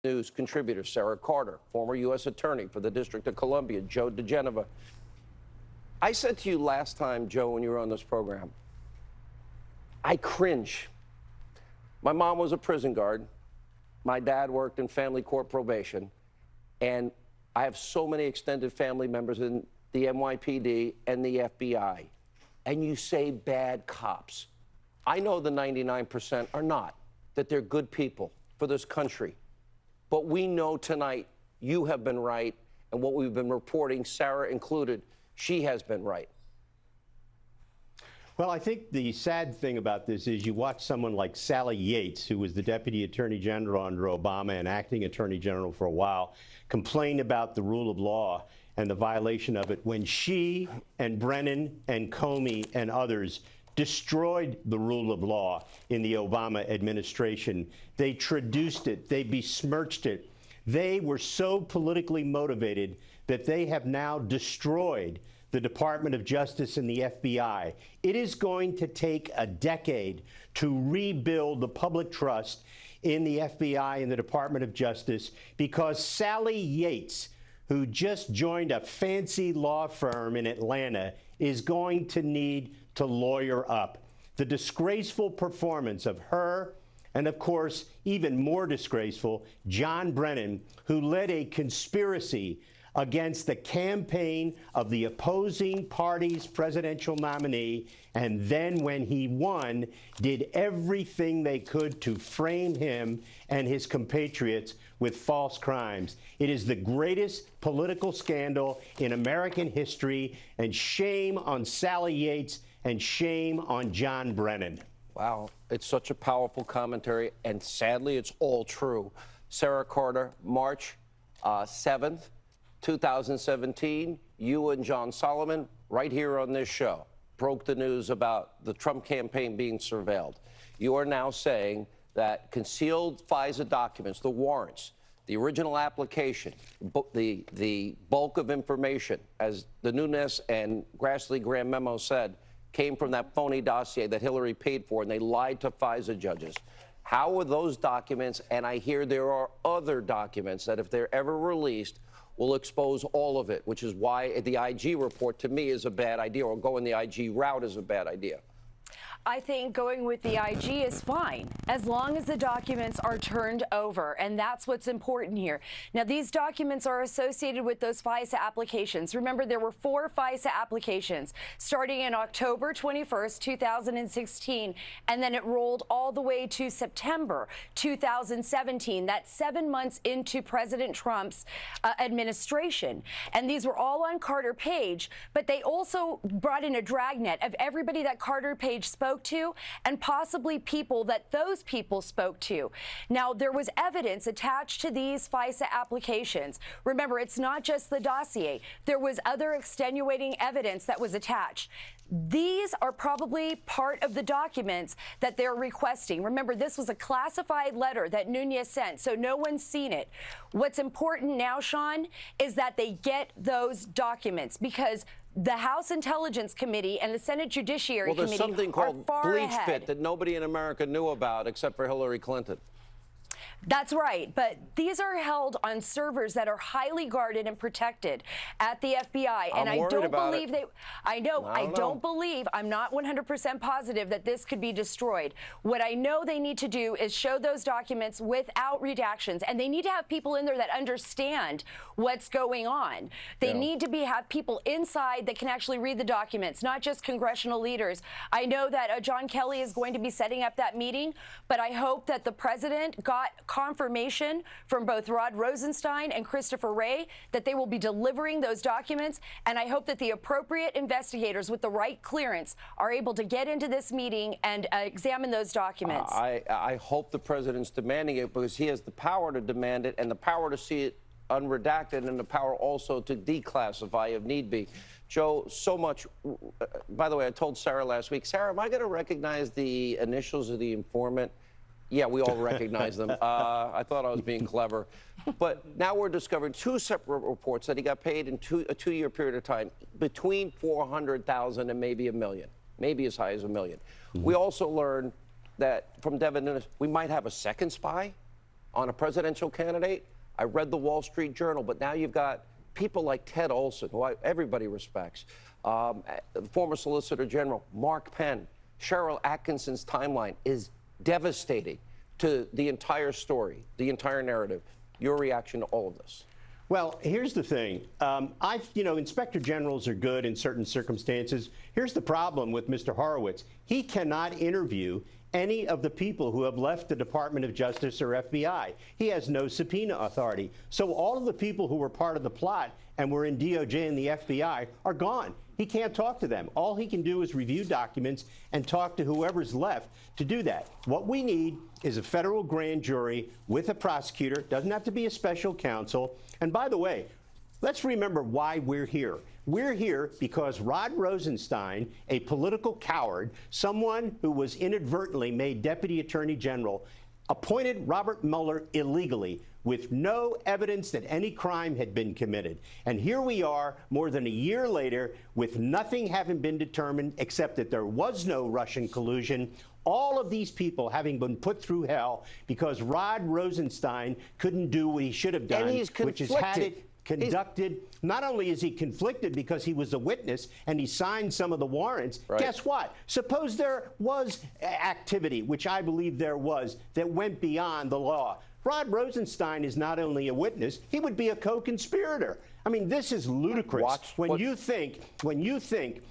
News contributor Sara Carter, former U.S. Attorney for the District of Columbia, Joe DeGeneva. I said to you last time, Joe, when you were on this program, I cringe. My mom was a prison guard. My dad worked in family court probation. And I have so many extended family members in the NYPD and the FBI. And you say bad cops. I know the 99% are not, that they're good people for this country. But we know tonight you have been right, and what we've been reporting, Sara included, she has been right. Well, I think the sad thing about this is you watch someone like Sally Yates, who was the Deputy Attorney General under Obama and acting Attorney General for a while, complain about the rule of law and the violation of it when she and Brennan and Comey and others destroyed the rule of law in the Obama administration. They traduced it. They besmirched it. They were so politically motivated that they have now destroyed the Department of Justice and the FBI. It is going to take a decade to rebuild the public trust in the FBI and the Department of Justice because Sally Yates, who just joined a fancy law firm in Atlanta, is going to need to lawyer up. The disgraceful performance of her and, of course, even more disgraceful, John Brennan, who led a conspiracy against the campaign of the opposing party's presidential nominee, and then when he won, did everything they could to frame him and his compatriots with false crimes. It is the greatest political scandal in American history, and shame on Sally Yates and shame on John Brennan. Wow, it's such a powerful commentary, and sadly, it's all true. Sara Carter, March 7th, 2017, you and John Solomon, right here on this show, broke the news about the Trump campaign being surveilled. You are now saying that concealed FISA documents, the warrants, the original application, the bulk of information, as the Nunes and Grassley-Graham memo said, came from that phony dossier that Hillary paid for, and they lied to FISA judges. How are those documents, and I hear there are other documents that if they're ever released, will expose all of it, which is why the IG report, to me, is a bad idea, or going the IG route is a bad idea. I think going with the IG is fine, as long as the documents are turned over, and that's what's important here. Now, these documents are associated with those FISA applications. Remember, there were 4 FISA applications starting in October 21st, 2016, and then it rolled all the way to September 2017. That's 7 months into President Trump's administration. And these were all on Carter Page, but they also brought in a dragnet of everybody that Carter Page spoke to and possibly people that those people spoke to. Now, there was evidence attached to these FISA applications. Remember, it's not just the dossier. There was other extenuating evidence that was attached. These are probably part of the documents that they're requesting. Remember, this was a classified letter that Nunes sent, so no one's seen it. What's important now, Sean, is that they get those documents, because the House Intelligence Committee and the Senate Judiciary Committee are far ahead. Well, there's something called bleach pit that nobody in America knew about except for Hillary Clinton. That's right, but these are held on servers that are highly guarded and protected at the FBI, and I don't believe they. I don't believe. I'm not 100% positive that this could be destroyed. What I know they need to do is show those documents without redactions, and they need to have people in there that understand what's going on. They need to have people inside that can actually read the documents, not just congressional leaders. I know that John Kelly is going to be setting up that meeting, but I hope that the president got confirmation from both Rod Rosenstein and Christopher Wray that they will be delivering those documents, and I hope that the appropriate investigators with the right clearance are able to get into this meeting and examine those documents. I hope the president's demanding it, because he has the power to demand it and the power to see it unredacted and the power also to declassify if need be. Joe, so much. By the way, I told Sara last week, Sara, am I going to recognize the initials of the informant? Yeah, we all recognize them. I thought I was being clever. But now we're discovering 2 separate reports that he got paid in a 2-year period of time between $400,000 and maybe $1 million, maybe as high as $1 million. We also learned that from Devin Nunes, we might have a second spy on a presidential candidate. I read the Wall Street Journal, but now you've got people like Ted Olson, who everybody respects, former Solicitor General Mark Penn. Cheryl Atkinson's timeline is devastating to the entire story, the entire narrative. Your reaction to all of this? Well, here's the thing. Inspector generals are good in certain circumstances. Here's the problem with Mr. Horowitz. He cannot interview any of the people who have left the Department of Justice or FBI. He has no subpoena authority. So all of the people who were part of the plot and were in DOJ and the FBI are gone. He can't talk to them. All he can do is review documents and talk to whoever's left to do that. What we need is a federal grand jury with a prosecutor. Doesn't have to be a special counsel. And by the way, let's remember why we're here. We're here because Rod Rosenstein, a political coward, someone who was inadvertently made Deputy Attorney General, appointed Robert Mueller illegally with no evidence that any crime had been committed. And here we are, more than a year later, with nothing having been determined except that there was no Russian collusion. All of these people having been put through hell because Rod Rosenstein couldn't do what he should have done, And he's which is had it conducted. Not only is he conflicted because he was a witness and he signed some of the warrants, right. Guess what? Suppose there was activity, which I believe there was, that went beyond the law. Rod Rosenstein is not only a witness, he would be a co-conspirator. I mean, this is ludicrous. When you think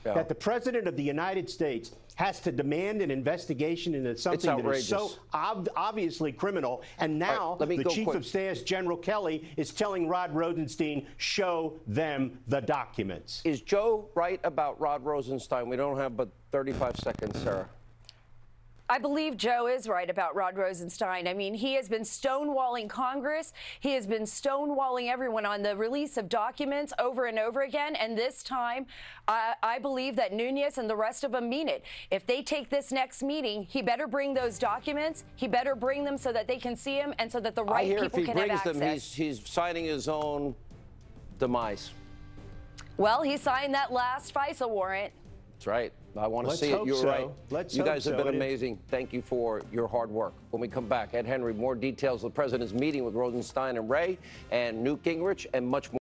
that the President of the United States has to demand an investigation into something that is so obviously criminal, and now the Chief of Staff, General Kelly, is telling Rod Rosenstein, show them the documents. Is Joe right about Rod Rosenstein? We don't have but 35 seconds, Sarah. I believe Joe is right about Rod Rosenstein. I mean, he has been stonewalling Congress. He has been stonewalling everyone on the release of documents over and over again. And this time, I believe that Nunes and the rest of them mean it. If they take this next meeting, he better bring those documents. He better bring them so that they can see them and so that the right people can have access. If he brings them, he's signing his own demise. Well, he signed that last FISA warrant. That's right. I want to see it. You're right. You guys have been amazing. Thank you for your hard work. When we come back, Ed Henry, more details of the president's meeting with Rosenstein and Wray and Newt Gingrich and much more.